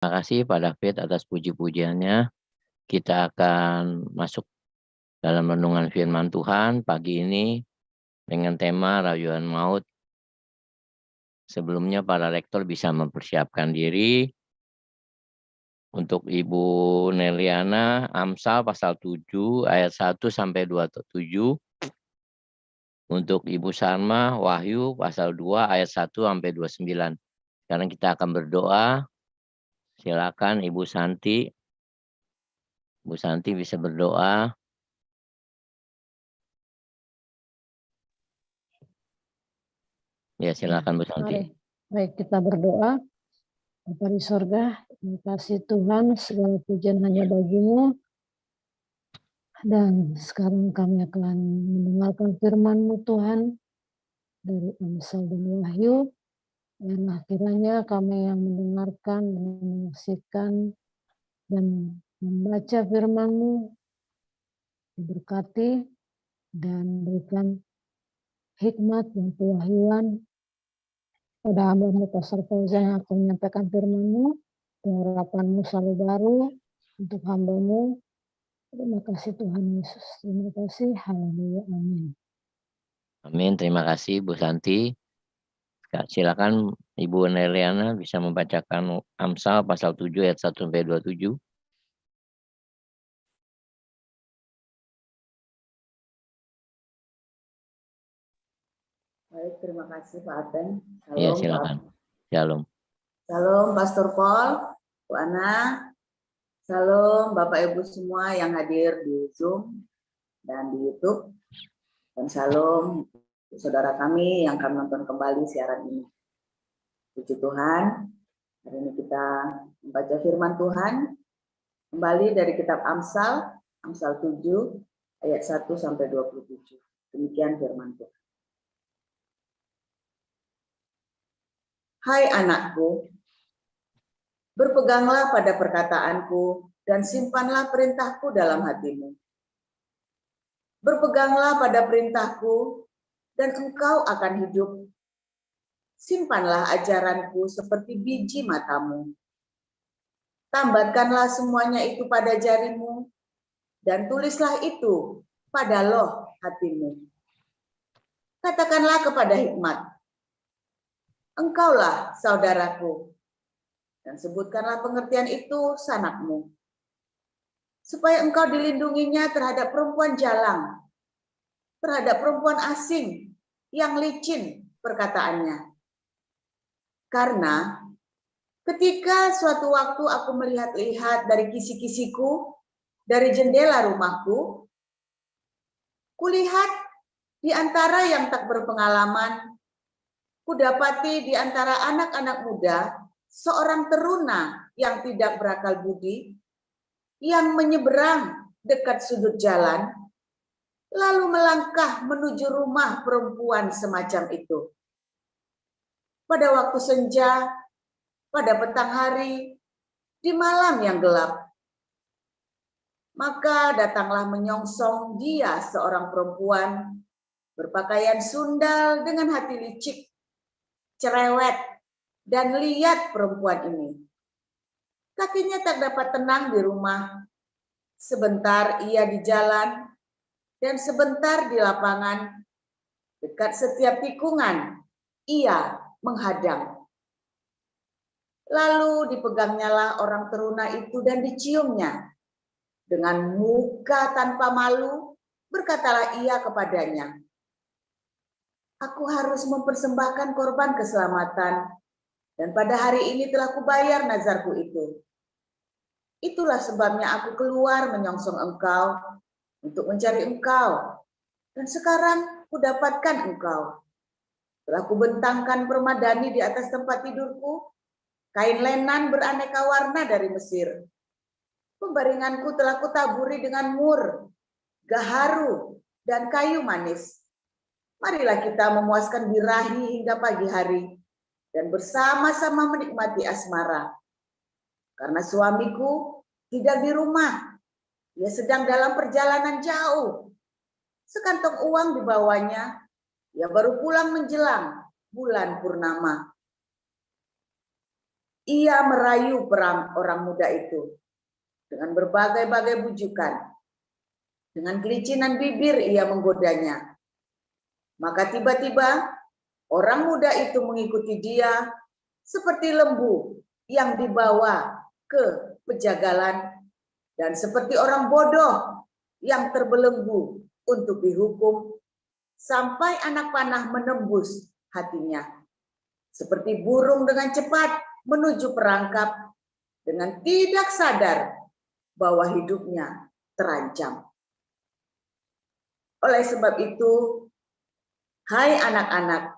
Terima kasih Pak David atas puji-pujiannya. Kita akan masuk dalam renungan firman Tuhan pagi ini dengan tema rayuan maut. Sebelumnya para rektor bisa mempersiapkan diri. Untuk Ibu Neliana, Amsal pasal 7 ayat 1 sampai 27. Untuk Ibu Sarma, Wahyu pasal 2 ayat 1 sampai 29. Sekarang kita akan berdoa. Silakan Ibu Santi. Ibu Santi bisa berdoa. Ya, silakan Bu Santi. Mari, baik kita berdoa. Bapa di sorga, terima kasih Tuhan, segala pujian hanya bagimu. Dan sekarang kami akan mendengarkan firman-Mu Tuhan dari Amsal dan Wahyu. Dan kiranya kami yang mendengarkan dan menyaksikan dan membaca firman-Mu diberkati dan berikan hikmat dan kewahyuan pada hamba-Mu Pastor Fauzan yang akan menyampaikan firman-Mu. Pengharapan-Mu selalu baru untuk hamba-Mu. Terima kasih Tuhan Yesus. Terima kasih. Haleluya. Amin. Amin. Terima kasih Bu Santi. Silakan Ibu Neliana bisa membacakan Amsal pasal 7 ayat 1 sampai 27. Baik, terima kasih Pak Aten. Iya, silakan. Shalom. Shalom Pastor Paul, Bu Ana. Shalom Bapak Ibu semua yang hadir di Zoom dan di YouTube. Dan shalom saudara kami yang akan nonton kembali siaran ini. Puji Tuhan, hari ini kita membaca firman Tuhan kembali dari kitab Amsal, Amsal 7 ayat 1 sampai 27. Demikian firman Tuhan. Hai anakku, berpeganglah pada perkataanku dan simpanlah perintahku dalam hatimu. Berpeganglah pada perintahku dan engkau akan hidup. Simpanlah ajaranku seperti biji matamu. Tambatkanlah semuanya itu pada jarimu dan tulislah itu pada loh hatimu. Katakanlah kepada hikmat, engkaulah saudaraku. Dan sebutkanlah pengertian itu sanakmu. Supaya engkau dilindunginya terhadap perempuan jalang, terhadap perempuan asing yang licin perkataannya. Karena ketika suatu waktu aku melihat-lihat dari kisi-kisiku, dari jendela rumahku, kulihat di antara yang tak berpengalaman, kudapati di antara anak-anak muda, seorang teruna yang tidak berakal budi, yang menyeberang dekat sudut jalan, lalu melangkah menuju rumah perempuan semacam itu. Pada waktu senja, pada petang hari, di malam yang gelap. Maka datanglah menyongsong dia seorang perempuan, berpakaian sundal dengan hati licik, cerewet, dan lihat perempuan ini. Kakinya tak dapat tenang di rumah. Sebentar ia di jalan, dan sebentar di lapangan. Dekat setiap tikungan, ia menghadang. Lalu dipegangnyalah orang teruna itu dan diciumnya. Dengan muka tanpa malu, berkatalah ia kepadanya, aku harus mempersembahkan korban keselamatan, dan pada hari ini telah kubayar nazarku itu. Itulah sebabnya aku keluar menyongsong engkau, untuk mencari engkau, dan sekarang kudapatkan engkau. Telah kubentangkan permadani di atas tempat tidurku, kain lenan beraneka warna dari Mesir. Pembaringanku telah kutaburi dengan mur, gaharu, dan kayu manis. Marilah kita memuaskan birahi hingga pagi hari, dan bersama-sama menikmati asmara. Karena suamiku tidak di rumah, ia sedang dalam perjalanan jauh. Sekantong uang dibawanya, ia baru pulang menjelang bulan purnama. ia merayu orang muda itu dengan berbagai-bagai bujukan. Dengan kelicinan bibir ia menggodanya. Maka tiba-tiba orang muda itu mengikuti dia seperti lembu yang dibawa ke pejagalan dan seperti orang bodoh yang terbelenggu untuk dihukum sampai anak panah menembus hatinya. Seperti burung dengan cepat menuju perangkap dengan tidak sadar bahwa hidupnya terancam. Oleh sebab itu, hai anak-anak,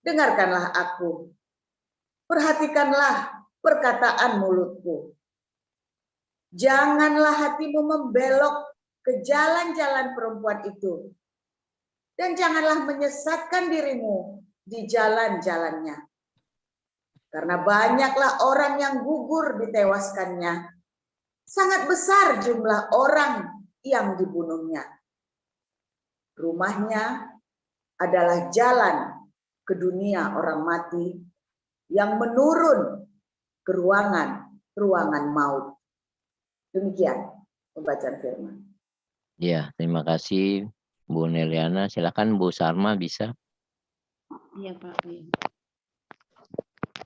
dengarkanlah aku. Perhatikanlah perkataan mulutku. Janganlah hatimu membelok ke jalan-jalan perempuan itu. Dan janganlah menyesatkan dirimu di jalan-jalannya. Karena banyaklah orang yang gugur ditewaskannya. Sangat besar jumlah orang yang dibunuhnya. Rumahnya adalah jalan ke dunia orang mati yang menurun ke ruangan maut. Demikian pembacaan firman. Ya, terima kasih Bu Neliana. Silakan Bu Sarma bisa. Iya Pak.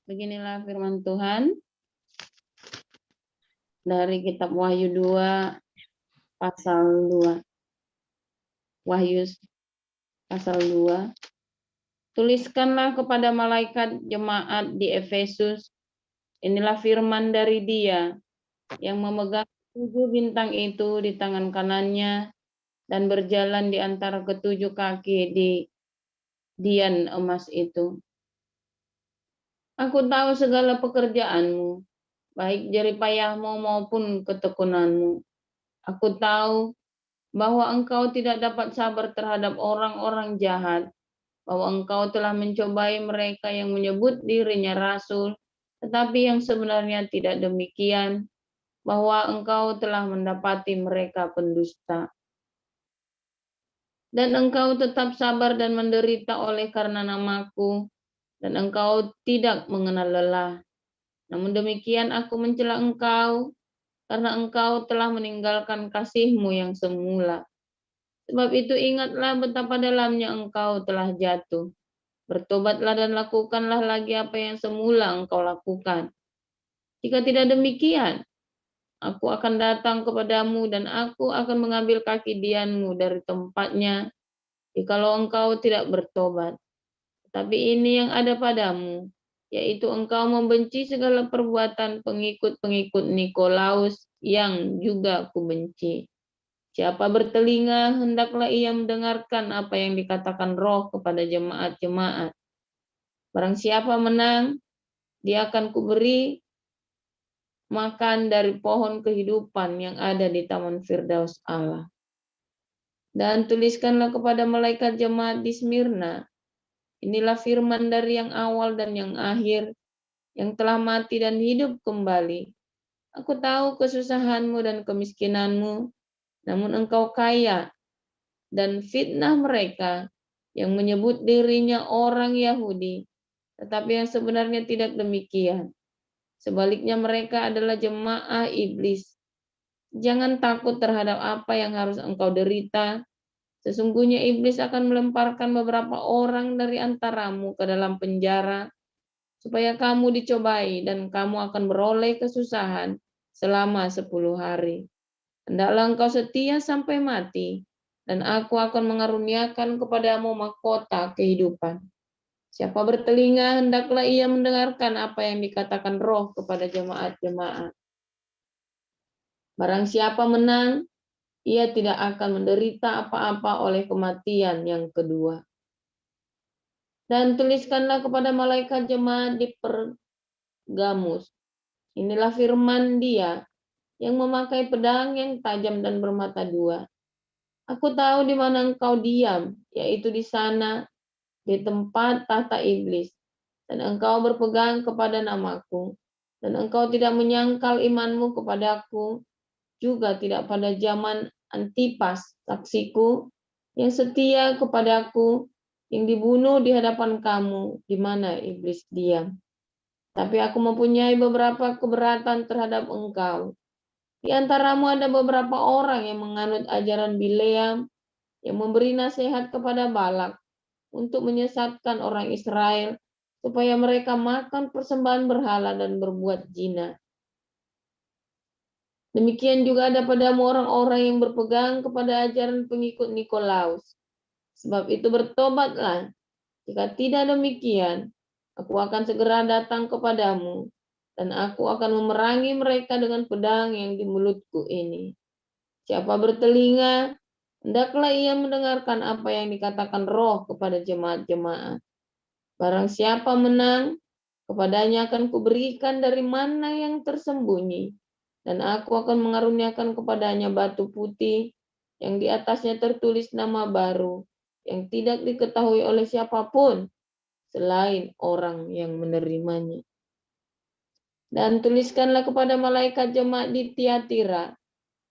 Beginilah firman Tuhan dari kitab Wahyu 2 pasal 2. Wahyu pasal 2. Tuliskanlah kepada malaikat jemaat di Efesus, inilah firman dari Dia yang memegang 7 bintang itu di tangan kanannya dan berjalan di antara ketujuh kaki di dian emas itu. Aku tahu segala pekerjaanmu, baik jeripayahmu maupun ketekunanmu. Aku tahu bahwa engkau tidak dapat sabar terhadap orang-orang jahat, bahwa engkau telah mencobai mereka yang menyebut dirinya rasul, tetapi yang sebenarnya tidak demikian, bahwa engkau telah mendapati mereka pendusta. Dan engkau tetap sabar dan menderita oleh karena namaku, dan engkau tidak mengenal lelah. Namun demikian aku mencela engkau, karena engkau telah meninggalkan kasihmu yang semula. Sebab itu ingatlah betapa dalamnya engkau telah jatuh. Bertobatlah dan lakukanlah lagi apa yang semula engkau lakukan. Jika tidak demikian, aku akan datang kepadamu dan aku akan mengambil kaki dianmu dari tempatnya, jikalau engkau tidak bertobat. Tapi ini yang ada padamu, yaitu engkau membenci segala perbuatan pengikut-pengikut Nikolaus yang juga kubenci. Siapa bertelinga, hendaklah ia mendengarkan apa yang dikatakan Roh kepada jemaat-jemaat. Barang siapa menang, dia akan kuberi makan dari pohon kehidupan yang ada di taman Firdaus Allah. Dan tuliskanlah kepada malaikat jemaat di Smyrna, inilah firman dari yang awal dan yang akhir, yang telah mati dan hidup kembali. Aku tahu kesusahanmu dan kemiskinanmu, namun engkau kaya, dan fitnah mereka yang menyebut dirinya orang Yahudi, tetapi yang sebenarnya tidak demikian. Sebaliknya mereka adalah jemaah iblis. Jangan takut terhadap apa yang harus engkau derita. Sesungguhnya iblis akan melemparkan beberapa orang dari antaramu ke dalam penjara, supaya kamu dicobai dan kamu akan beroleh kesusahan selama 10 hari. Hendaklah engkau setia sampai mati, dan aku akan mengaruniakan kepadamu mahkota kehidupan. Siapa bertelinga, hendaklah ia mendengarkan apa yang dikatakan Roh kepada jemaat-jemaat. Barang siapa menang, ia tidak akan menderita apa-apa oleh kematian yang kedua. Dan tuliskanlah kepada malaikat jemaat di Pergamus, inilah firman Dia yang memakai pedang yang tajam dan bermata dua. Aku tahu di mana engkau diam, yaitu di sana, di tempat tahta iblis, dan engkau berpegang kepada namaku, dan engkau tidak menyangkal imanmu kepadaku, juga tidak pada zaman Antipas, saksiku, yang setia kepadaku, yang dibunuh di hadapan kamu, di mana iblis diam. Tapi aku mempunyai beberapa keberatan terhadap engkau. Di antaramu ada beberapa orang yang menganut ajaran Bileam, yang memberi nasihat kepada Balak untuk menyesatkan orang Israel supaya mereka makan persembahan berhala dan berbuat zina. Demikian juga ada padamu orang-orang yang berpegang kepada ajaran pengikut Nikolaus. Sebab itu bertobatlah. Jika tidak demikian, aku akan segera datang kepadamu, dan aku akan memerangi mereka dengan pedang yang di mulutku ini. Siapa bertelinga, hendaklah ia mendengarkan apa yang dikatakan Roh kepada jemaat-jemaat. Barang siapa menang, kepadanya akan kuberikan dari mana yang tersembunyi, dan aku akan mengaruniakan kepadanya batu putih yang di atasnya tertulis nama baru, yang tidak diketahui oleh siapapun selain orang yang menerimanya. Dan tuliskanlah kepada malaikat jemaat di Tiatira,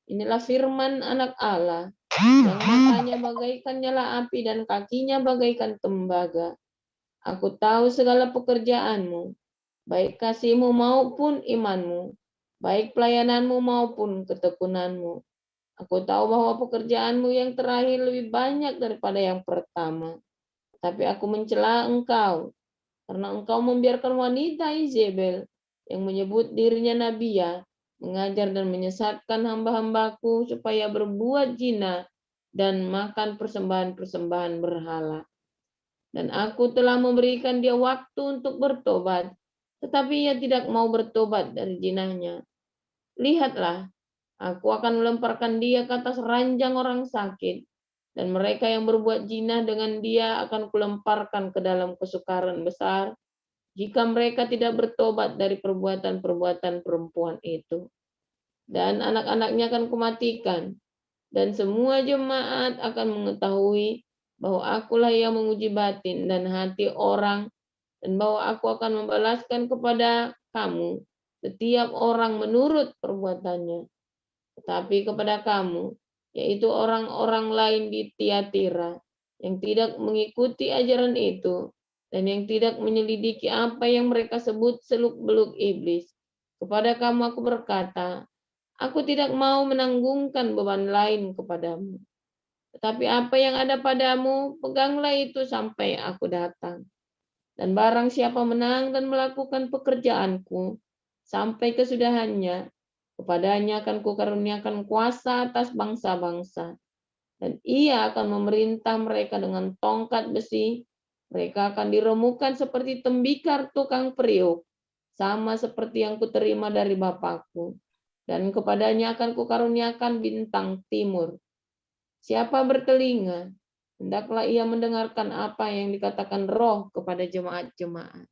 inilah firman Anak Allah, yang matanya bagaikan nyala api dan kakinya bagaikan tembaga. Aku tahu segala pekerjaanmu, baik kasihmu maupun imanmu, baik pelayananmu maupun ketekunanmu. Aku tahu bahwa pekerjaanmu yang terakhir lebih banyak daripada yang pertama. Tapi aku mencela engkau, karena engkau membiarkan wanita Izebel yang menyebut dirinya Nabiya, mengajar dan menyesatkan hamba-hambaku supaya berbuat zina dan makan persembahan-persembahan berhala. Dan aku telah memberikan dia waktu untuk bertobat, tetapi ia tidak mau bertobat dari zinahnya. Lihatlah, aku akan melemparkan dia ke atas ranjang orang sakit, dan mereka yang berbuat zina dengan dia akan kulemparkan ke dalam kesukaran besar, jika mereka tidak bertobat dari perbuatan-perbuatan perempuan itu. Dan anak-anaknya akan kumatikan, dan semua jemaat akan mengetahui bahwa akulah yang menguji batin dan hati orang, dan bahwa aku akan membalaskan kepada kamu setiap orang menurut perbuatannya. Tetapi kepada kamu, yaitu orang-orang lain di Tiatira, yang tidak mengikuti ajaran itu, dan yang tidak menyelidiki apa yang mereka sebut seluk-beluk iblis, kepada kamu aku berkata, aku tidak mau menanggungkan beban lain kepadamu. Tetapi apa yang ada padamu, peganglah itu sampai aku datang. Dan barang siapa menang dan melakukan pekerjaanku sampai kesudahannya, kepadanya akan kukaruniakan kuasa atas bangsa-bangsa. Dan ia akan memerintah mereka dengan tongkat besi. Mereka akan diremukan seperti tembikar tukang periuk, sama seperti yang kuterima dari Bapakku. Dan kepadanya akan kukaruniakan bintang timur. Siapa bertelinga, hendaklah ia mendengarkan apa yang dikatakan Roh kepada jemaat-jemaat.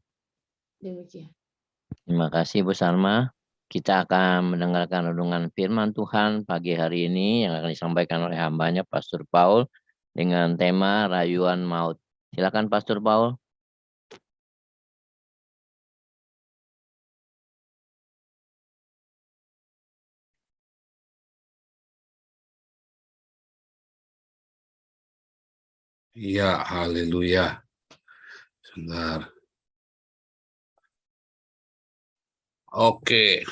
Demikian. Terima kasih Bu Salma. Kita akan mendengarkan renungan firman Tuhan pagi hari ini yang akan disampaikan oleh hambanya Pastor Paul dengan tema rayuan maut. Silakan Pastor Paul. Ya, haleluya. Sebentar. Oke.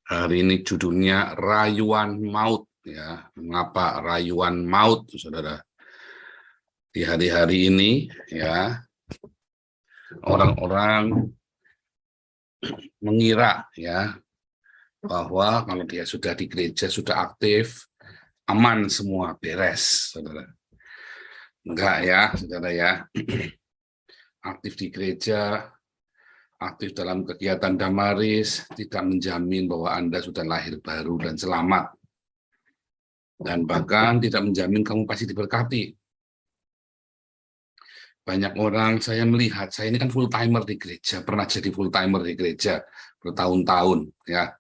Hari ini judulnya rayuan maut, ya. Mengapa rayuan maut, Saudara? Di hari-hari ini, ya, orang-orang mengira, ya, bahwa kalau dia sudah di gereja, sudah aktif, aman semua, beres, Saudara. Enggak ya, Saudara ya. Aktif di gereja, aktif dalam kegiatan Damaris, tidak menjamin bahwa Anda sudah lahir baru dan selamat. Dan bahkan tidak menjamin kamu pasti diberkati. Banyak orang saya melihat, saya ini kan full timer di gereja, pernah jadi full timer di gereja bertahun-tahun, ya.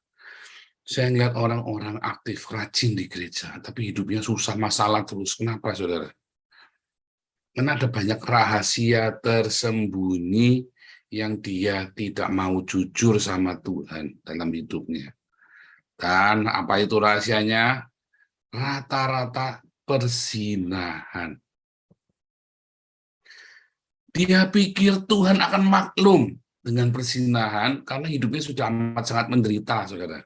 Saya melihat orang-orang aktif, rajin di gereja, tapi hidupnya susah, masalah terus. Kenapa, Saudara? Karena ada banyak rahasia tersembunyi yang dia tidak mau jujur sama Tuhan dalam hidupnya. Dan apa itu rahasianya? Rata-rata perzinahan. Dia pikir Tuhan akan maklum dengan perzinahan karena hidupnya sudah amat sangat menderita, saudara.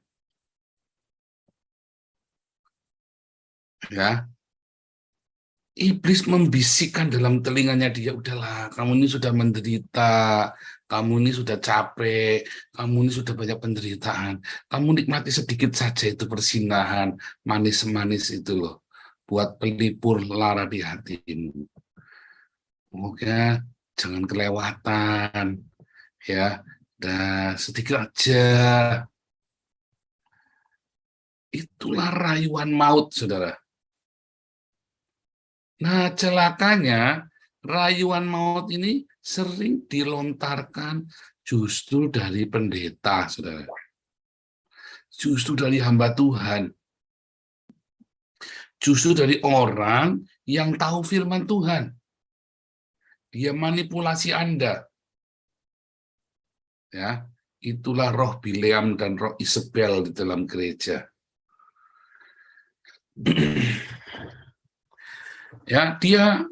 Ya, iblis membisikkan dalam telinganya dia, udahlah, kamu ini sudah menderita, kamu ini sudah capek, kamu ini sudah banyak penderitaan, kamu nikmati sedikit saja itu perzinahan, manis-manis itu loh, buat pelipur lara di hatimu. Semoga jangan kelewatan, ya, dan sedikit aja. Itulah rayuan maut, saudara. Nah, celakanya rayuan maut ini sering dilontarkan justru dari pendeta, saudara. Justru dari hamba Tuhan. Justru dari orang yang tahu firman Tuhan. Dia manipulasi Anda. Ya, itulah roh Bileam dan roh Isabel di dalam gereja. Ya, dia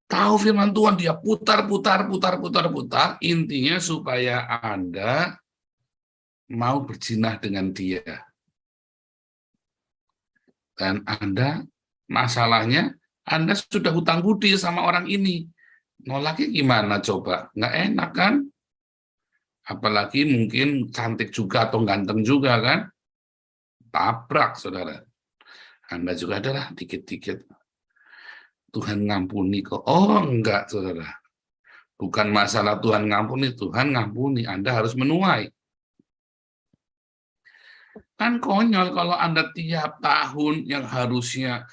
tahu firman Tuhan, dia putar, intinya supaya Anda mau berzinah dengan dia. Dan Anda, masalahnya, Anda sudah hutang budi sama orang ini. Nolaknya gimana coba? Nggak enak kan? Apalagi mungkin cantik juga atau ganteng juga kan? Tabrak, saudara. Anda juga adalah dikit-dikit. Tuhan ngampuni kok. Oh, enggak, saudara. Bukan masalah Tuhan ngampuni, Tuhan ngampuni. Anda harus menuai. Kan konyol kalau Anda tiap tahun yang harusnya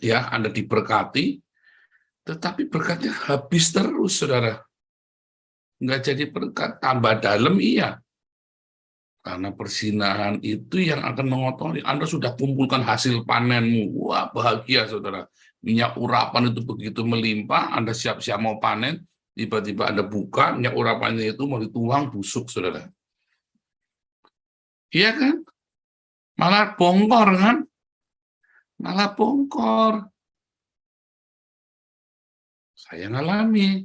ya Anda diberkati, tetapi berkatnya habis terus, saudara. Enggak jadi berkat, tambah dalam, iya. Karena perzinahan itu yang akan mengotori. Anda sudah kumpulkan hasil panenmu. Wah, bahagia, saudara. Minyak urapan itu begitu melimpah, Anda siap-siap mau panen, tiba-tiba Anda buka, minyak urapannya itu mau dituang, busuk, saudara. Iya kan? Malah bongkor, kan? Malah bongkor. Saya ngalami.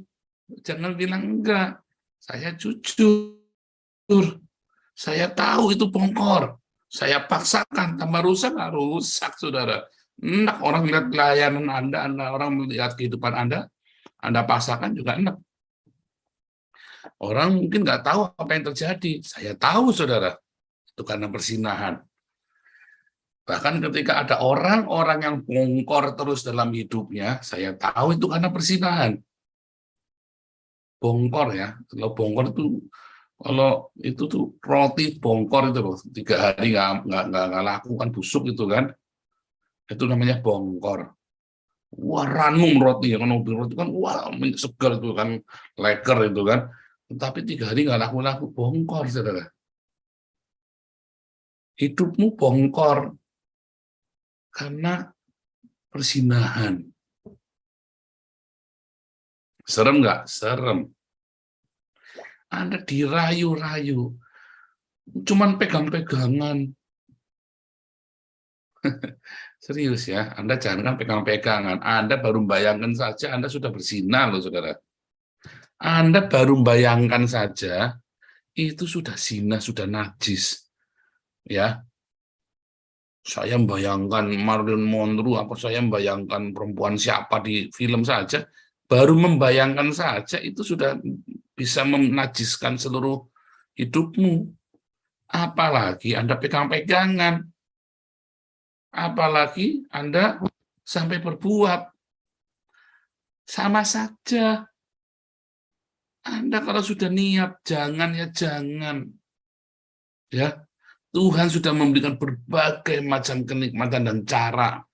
Jangan bilang enggak. Saya jujur. Saya tahu itu bongkor. Saya paksakan, tambah rusak, nggak rusak, saudara. Enak orang melihat pelayanan Anda, orang melihat kehidupan Anda paksakan juga enak. Orang mungkin nggak tahu apa yang terjadi. Saya tahu, saudara. Itu karena perzinahan. Bahkan ketika ada orang-orang yang bongkor terus dalam hidupnya, saya tahu itu karena perzinahan. Bongkor ya. Kalau itu tuh roti bongkor itu loh, 3 hari nggak laku kan, busuk itu kan. Itu namanya bongkor. Wah, ranum roti ya, kan roti kan wah segar itu kan, leker itu kan. Tapi 3 hari nggak laku-laku, bongkor, saudara. Hidupmu bongkor karena perzinahan. Serem nggak? Serem. Anda dirayu-rayu, cuman pegang-pegangan. Serius ya, Anda jangan pegang-pegangan. Anda baru bayangkan saja, Anda sudah berzina loh, saudara. Anda baru bayangkan saja, itu sudah zina, sudah najis. Ya, saya membayangkan Marilyn Monroe, apa saya membayangkan perempuan siapa di film saja, baru membayangkan saja itu sudah bisa menajiskan seluruh hidupmu. Apalagi Anda pegang-pegangan. Apalagi Anda sampai berbuat. Sama saja. Anda kalau sudah niat, jangan ya jangan. Ya, Tuhan sudah memberikan berbagai macam kenikmatan dan cara.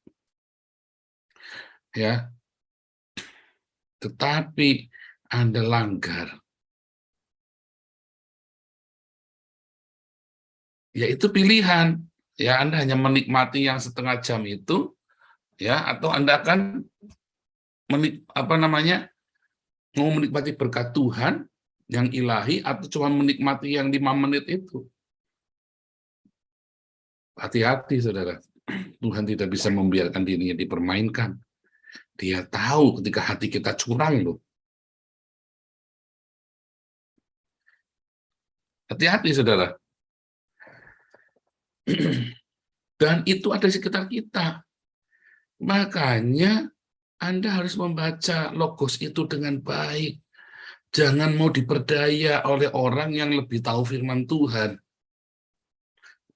Ya. Tetapi Anda langgar. Ya itu pilihan. Ya, Anda hanya menikmati yang setengah jam itu, ya, atau Anda akan mau menikmati berkat Tuhan yang ilahi, atau cuma menikmati yang 5 menit itu. Hati-hati, saudara. Tuhan tidak bisa membiarkan dirinya dipermainkan. Dia tahu ketika hati kita curang loh. Hati-hati, saudara. Dan itu ada di sekitar kita. Makanya Anda harus membaca logos itu dengan baik. Jangan mau diperdaya oleh orang yang lebih tahu firman Tuhan.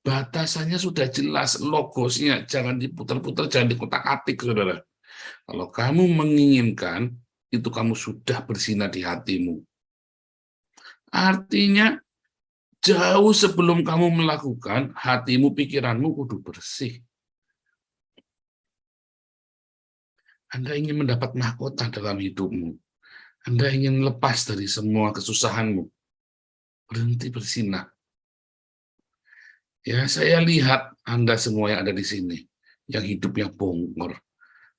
Batasannya sudah jelas, logosnya. Jangan diputar-putar, jangan dikotak-atik, saudara. Kalau kamu menginginkan, itu kamu sudah bersinar di hatimu. Artinya, jauh sebelum kamu melakukan, hatimu, pikiranmu kudu bersih. Anda ingin mendapat mahkota dalam hidupmu. Anda ingin lepas dari semua kesusahanmu. Berhenti bersinah. Ya, saya lihat Anda semua yang ada di sini, yang hidupnya bongkor.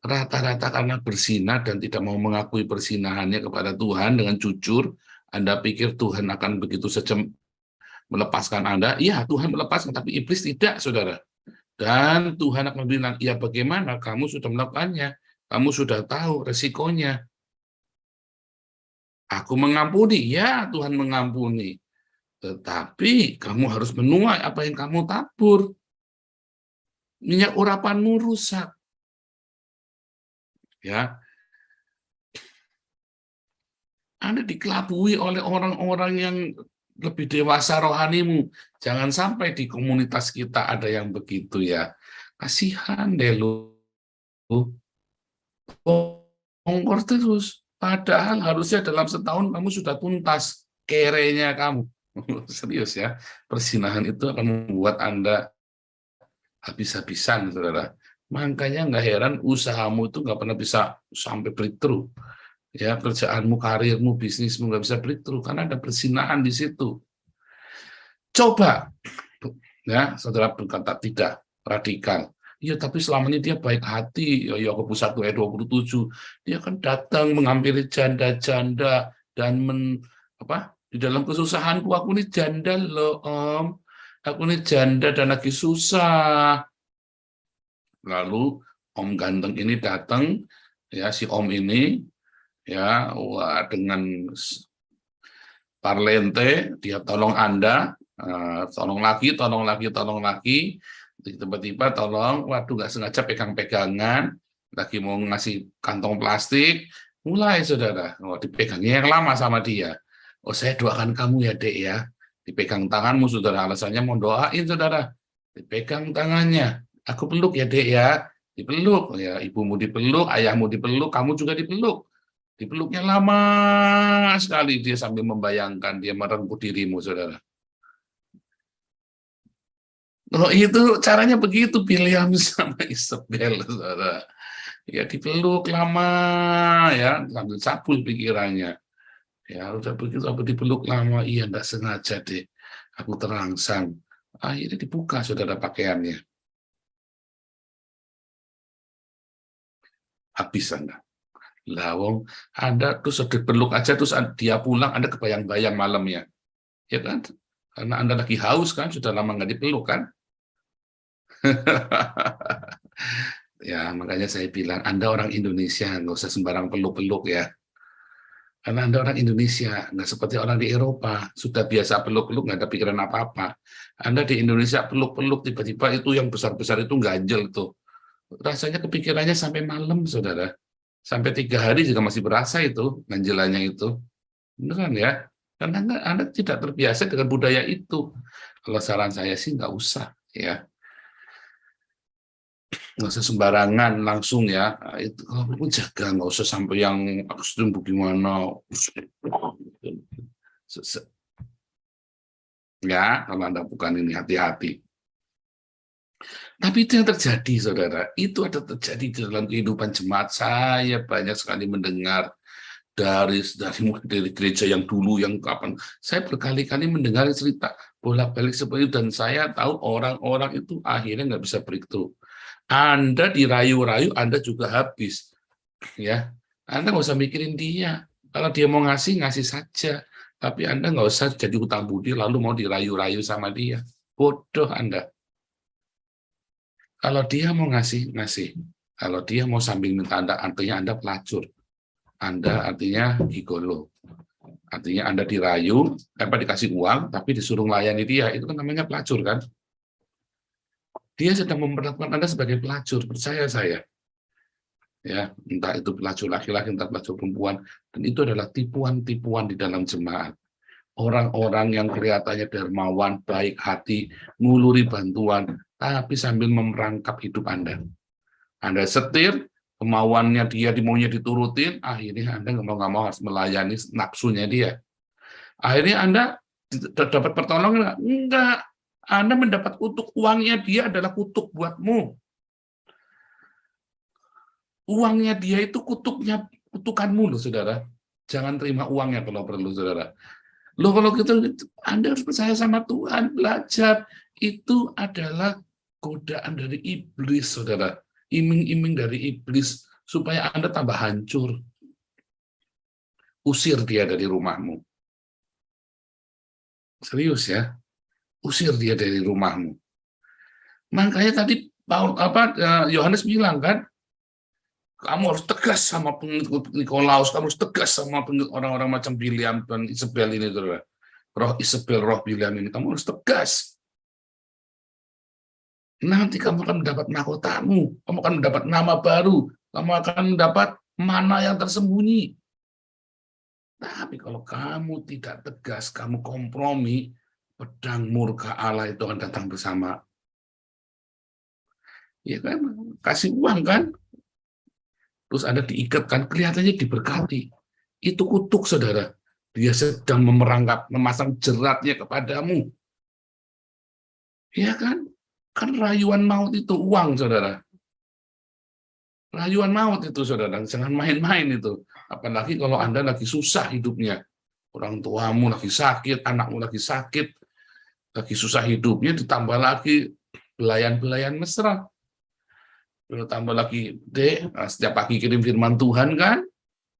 Rata-rata karena bersinah dan tidak mau mengakui persinahannya kepada Tuhan dengan jujur, Anda pikir Tuhan akan begitu saja melepaskan Anda. Iya, Tuhan melepaskan, tapi iblis tidak, saudara. Dan Tuhan akan bilang, ya bagaimana kamu sudah melakukannya? Kamu sudah tahu resikonya. Aku mengampuni, ya Tuhan mengampuni. Tetapi kamu harus menuai apa yang kamu tabur. Minyak urapanmu rusak. Ya, Anda dikelabui oleh orang-orang yang lebih dewasa rohanimu. Jangan sampai di komunitas kita ada yang begitu ya. Kasihan deh lu. Bongkor terus. Padahal harusnya dalam setahun kamu sudah tuntas kerenya kamu. Serius ya. Persinahan itu akan membuat Anda habis-habisan, saudara. Makanya nggak heran usahamu itu nggak pernah bisa sampai breakthrough. Ya, kerjaanmu, karirmu, bisnismu nggak bisa breakthrough karena ada persinahan di situ. Coba, ya, saudara berkata tidak radikal. Ya, tapi selama ini dia baik hati. Ya, Yakobus 1 ayat 27. Dia kan datang menghampiri janda-janda dan di dalam kesusahanku aku ini janda loh, Om. Aku ini janda dan lagi susah. Lalu Om ganteng ini datang, ya si Om ini, ya, wah, dengan parlente dia tolong Anda, tolong lagi, tiba-tiba tolong, waduh nggak sengaja pegang-pegangan, lagi mau ngasih kantong plastik, mulai saudara, dipegangnya yang lama sama dia. Oh, saya doakan kamu ya dek ya, dipegang tanganmu saudara, alasannya mau doain saudara, dipegang tangannya, aku peluk ya dek ya, dipeluk ya, ibumu dipeluk, ayahmu dipeluk, kamu juga dipeluk. Dipeluknya lama sekali dia sambil membayangkan dia merengkuh dirimu, saudara. Oh, itu caranya begitu Biliam sama Isabel, saudara. Ya dipeluk lama, ya sambil cabul pikirannya. Ya udah begitu sampai dipeluk lama, iya enggak sengaja deh. Aku terangsang. Akhirnya dibuka, saudara, pakaiannya. Habis Anda. Lawong, Anda terus dipeluk aja, terus dia pulang, Anda kebayang-bayang malamnya. Ya kan? Karena Anda lagi haus kan, sudah lama nggak dipeluk kan? Ya, makanya saya bilang, Anda orang Indonesia, nggak usah sembarang peluk-peluk ya. Karena Anda orang Indonesia, nggak seperti orang di Eropa, sudah biasa peluk-peluk, nggak ada pikiran apa-apa. Anda di Indonesia peluk-peluk, tiba-tiba itu yang besar-besar itu ganjel tuh. Rasanya kepikirannya sampai malam, saudara. Sampai 3 hari juga masih berasa itu, ganjelannya itu. Beneran ya? Karena Anda tidak terbiasa dengan budaya itu. Kalau saran saya sih nggak usah, ya. Nggak usah sembarangan langsung ya. Nah, itu kalau perlu jaga, nggak usah sampai yang ekstrim bagaimana. Ya, kalau Anda bukan ini, hati-hati. Tapi itu yang terjadi, saudara. Itu ada terjadi di dalam kehidupan jemaat. Saya banyak sekali mendengar dari gereja yang dulu, yang kapan. Saya berkali-kali mendengar cerita bolak-balik seperti itu, dan saya tahu orang-orang itu akhirnya nggak bisa breakthrough. Anda dirayu-rayu, Anda juga habis. Ya, Anda nggak usah mikirin dia. Kalau dia mau ngasih, ngasih saja. Tapi Anda nggak usah jadi hutang budi lalu mau dirayu-rayu sama dia. Bodoh Anda. Kalau dia mau ngasih, ngasih. Kalau dia mau sambil minta Anda, artinya Anda pelacur. Anda artinya gigolo. Artinya Anda dirayu, dikasih uang, tapi disuruh melayani dia, itu kan namanya pelacur kan? Dia sedang memperlakukan Anda sebagai pelacur, percaya saya. Ya, entah itu pelacur laki-laki, entah pelacur perempuan, dan itu adalah tipuan-tipuan di dalam jemaat. Orang-orang yang kelihatannya dermawan, baik hati, nguluri bantuan, tapi sambil memerangkap hidup Anda. Anda setir, kemauannya dia, dimaunya diturutin, akhirnya Anda nggak mau harus melayani nafsunya dia. Akhirnya Anda dapat pertolongan, enggak. Anda mendapat kutuk, uangnya dia adalah kutuk buatmu. Uangnya dia itu kutukanmu loh, saudara. Jangan terima uangnya kalau perlu, saudara. Loh, kalau gitu, Anda harus percaya sama Tuhan, belajar. Itu adalah godaan dari iblis, saudara. Iming-iming dari iblis, supaya Anda tambah hancur. Usir dia dari rumahmu. Serius ya, usir dia dari rumahmu. Makanya tadi Yohanes bilang kan, kamu harus tegas sama pengikut Nikolaus, kamu harus tegas sama orang-orang macam Biliam dan Isabel ini, saudara. Roh Isabel, roh Biliam ini, kamu harus tegas. Nanti kamu akan mendapat mahkotamu, kamu akan mendapat nama baru, kamu akan mendapat mana yang tersembunyi. Tapi kalau kamu tidak tegas, kamu kompromi, pedang murka Allah itu akan datang bersama. Ya kan, kasih uang kan, terus Anda diikat kan, kelihatannya diberkati. Itu kutuk, saudara. Dia sedang memerangkap, memasang jeratnya kepadamu. Ya kan? Kan rayuan maut itu uang, saudara. Rayuan maut itu, saudara. Jangan main-main itu. Apalagi kalau Anda lagi susah hidupnya. Orang tuamu lagi sakit, anakmu lagi sakit, lagi susah hidupnya, ditambah lagi belayan-belayan mesra. Tambah lagi, setiap pagi kirim firman Tuhan kan,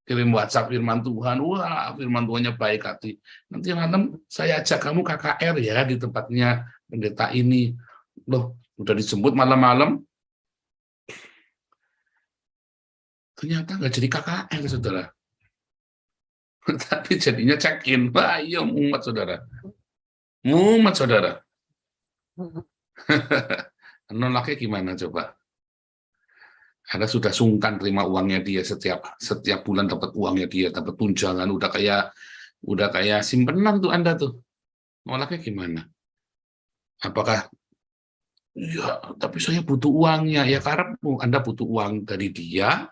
kirim WhatsApp firman Tuhan, wah firman Tuhannya baik hati. Nanti malam saya ajak kamu KKR ya di tempatnya pendeta ini. Loh, udah dijemput malam-malam, ternyata nggak jadi KKR, saudara. Tapi jadinya check-in. Wah, iya mumet, saudara. Mumet, saudara. Nolaknya gimana coba? Anda sudah sungkan terima uangnya dia, setiap bulan dapat uangnya dia, dapat tunjangan, udah kayak simpenan tuh Anda tuh. Nolaknya gimana? Apakah ya, tapi saya butuh uangnya, ya karena Anda butuh uang dari dia,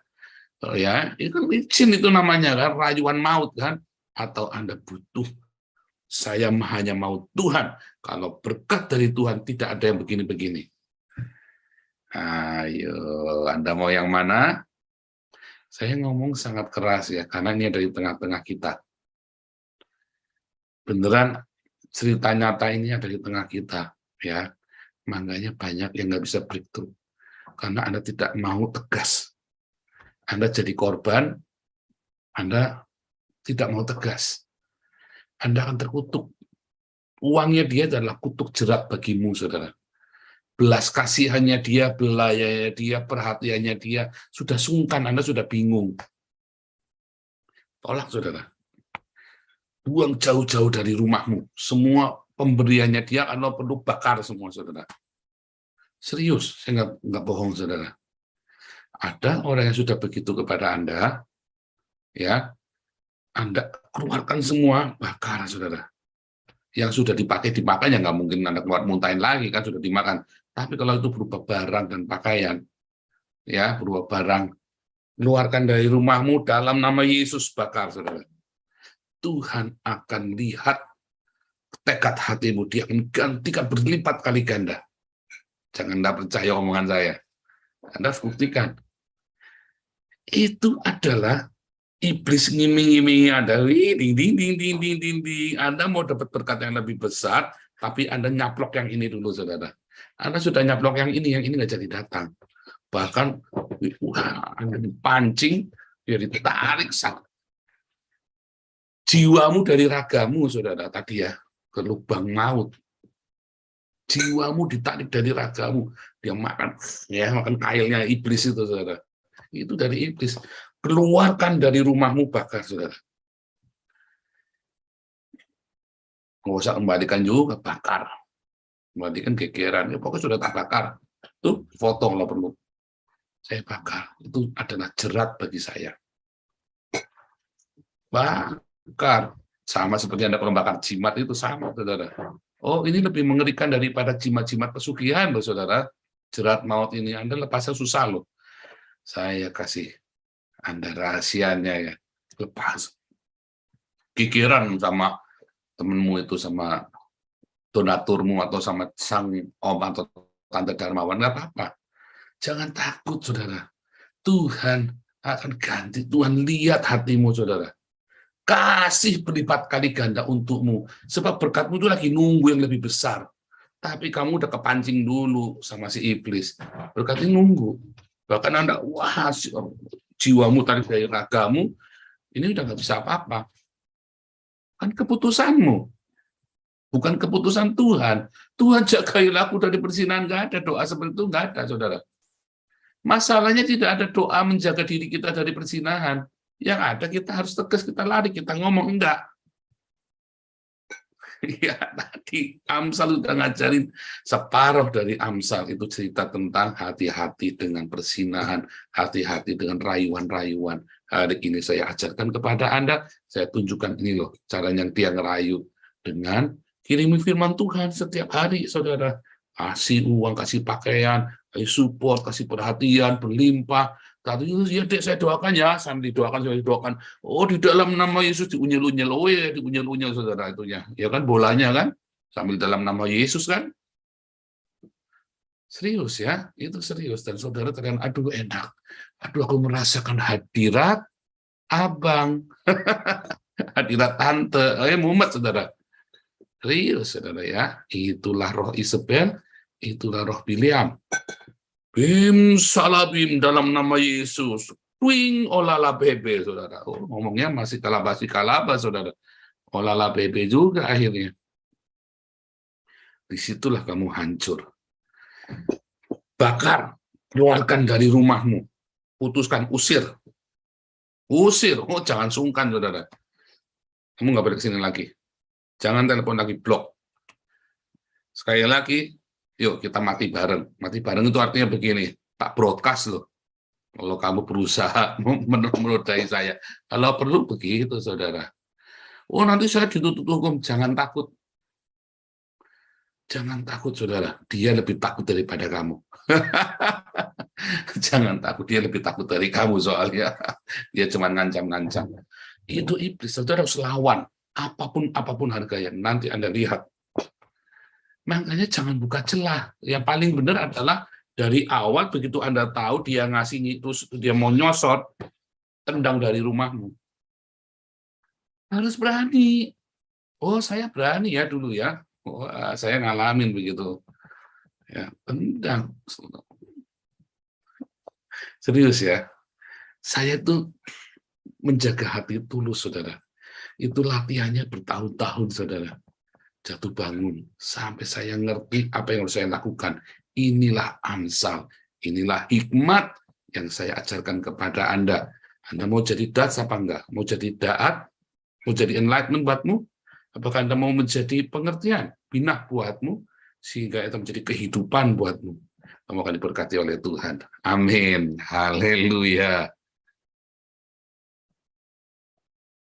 ya itu kan licin itu namanya kan, rayuan maut kan, atau Anda butuh, saya hanya mau Tuhan, kalau berkat dari Tuhan tidak ada yang begini-begini. Ayo, Anda mau yang mana? Saya ngomong sangat keras ya, karena ini dari tengah-tengah kita. Beneran cerita nyata ini ada di tengah kita, ya. Makanya banyak yang nggak bisa breakthrough, karena Anda tidak mau tegas. Anda jadi korban, Anda tidak mau tegas. Anda akan terkutuk. Uangnya dia adalah kutuk jerat bagimu, saudara. Belas kasihannya dia, belayanya dia, perhatiannya dia, sudah sungkan, Anda sudah bingung. Tolak, saudara. Buang jauh-jauh dari rumahmu. Semua pemberiannya dia, Anda perlu bakar semua, saudara. Serius, saya nggak bohong, saudara. Ada orang yang sudah begitu kepada Anda, ya, Anda keluarkan semua, bakar, saudara. Yang sudah dipakai ya nggak mungkin Anda keluar muntahin lagi, kan sudah dimakan. Tapi kalau itu berupa barang dan pakaian, ya berupa barang, keluarkan dari rumahmu dalam nama Yesus, bakar, saudara. Tuhan akan lihat tekad hatimu, dia akan gantikan berlipat kali ganda. Jangan Anda percaya omongan saya. Anda harus buktikan. Itu adalah iblis ngiming-ngimingi Anda. Anda mau dapat berkat yang lebih besar, tapi Anda nyaplok yang ini dulu, saudara. Anda sudah nyaplok yang ini nggak jadi datang. Bahkan, Anda dipancing, ya ditarik jiwamu dari ragamu, saudara, tadi ya, ke lubang maut. Jiwamu ditarik dari ragamu, dia makan kailnya iblis itu, saudara. Itu dari iblis. Keluarkan dari rumahmu, bakar, saudara. Nggak usah kembalikan juga, bakar. Kembalikan gegeran, ya pokoknya sudah tak bakar. Tuh, foto kalau perlu. Saya bakar. Itu adalah jerat bagi saya. Bakar. Sama seperti Anda kalau bakar jimat itu sama, saudara. Oh, ini lebih mengerikan daripada jimat-jimat pesugihan, loh, saudara. Jerat maut ini, Anda lepasnya susah, loh. Saya kasih Anda rahasianya, ya. Lepas. Kikiran sama temenmu itu, sama donaturmu, atau sama sang om atau tante Darmawan, nggak apa-apa. Jangan takut, saudara. Tuhan akan ganti. Tuhan lihat hatimu, saudara. Kasih berlipat kali ganda untukmu. Sebab berkatmu itu lagi nunggu yang lebih besar. Tapi kamu udah kepancing dulu sama si iblis. Berkat ini nunggu. Bahkan Anda, wah, jiwamu tadi dari ragamu, ini udah nggak bisa apa-apa. Kan keputusanmu. Bukan keputusan Tuhan. Tuhan jagailah aku dari perzinahan. Nggak ada doa seperti itu, nggak ada, saudara. Masalahnya tidak ada doa menjaga diri kita dari perzinahan. Yang ada kita harus tegas, kita lari, kita ngomong enggak. Ya, tadi Amsal sudah ngajarin separuh dari Amsal itu cerita tentang hati-hati dengan perzinahan, hati-hati dengan rayuan-rayuan. Hari ini saya ajarkan kepada Anda, saya tunjukkan ini loh, cara yang dia ngerayu dengan kirimi firman Tuhan setiap hari, saudara. Kasih uang, kasih pakaian, kasih support, kasih perhatian, berlimpah. Tadi ya dek, saya doakan ya, sambil didoakan, saya doakan. Oh, di dalam nama Yesus diunyel-unyel, oh ya diunyel-unyel, saudara, itunya. Ya kan bolanya kan, sambil dalam nama Yesus kan. Serius ya, itu serius. Dan saudara terkadang, aduh enak, aduh aku merasakan hadirat abang, hadirat tante, mumet, saudara. Serius, saudara ya. Itulah roh Isabel, itulah roh Biliam. Bim salabim dalam nama Yesus. Twing olala bebe, saudara. Oh, ngomongnya masih kalabasi-kalaba, saudara. Olala bebe juga akhirnya. Disitulah kamu hancur. Bakar, keluarkan dari rumahmu. Putuskan, usir. Usir. Oh, jangan sungkan, saudara. Kamu nggak boleh kesini lagi. Jangan telepon lagi, blok. Sekali lagi, yuk kita mati bareng. Mati bareng itu artinya begini, tak broadcast loh. Kalau kamu berusaha menodai saya. Kalau perlu begitu, saudara. Oh, nanti saya dituntut hukum. Jangan takut. Jangan takut, saudara. Dia lebih takut daripada kamu. Jangan takut. Dia lebih takut dari kamu soalnya. Dia cuma ngancam-ngancam. Itu iblis. Saudara harus lawan. Apapun harganya. Nanti Anda lihat. Makanya jangan buka celah. Yang paling benar adalah dari awal begitu Anda tahu dia ngasih terus dia mau nyosot, tendang dari rumahmu. Harus berani. Oh, saya berani ya dulu ya. Oh, saya ngalamin begitu. Ya, tendang. Serius ya. Saya tuh menjaga hati tulus, saudara. Itu latihannya bertahun-tahun, saudara. Jatuh bangun sampai saya ngerti apa yang harus saya lakukan. Inilah Amsal, inilah hikmat yang saya ajarkan kepada Anda. Anda mau jadi dats apa enggak? Mau jadi daat? Mau jadi enlightenment buatmu? Apakah Anda mau menjadi pengertian, binah buatmu, sehingga itu menjadi kehidupan buatmu? Kamu akan diberkati oleh Tuhan. Amin. Haleluya.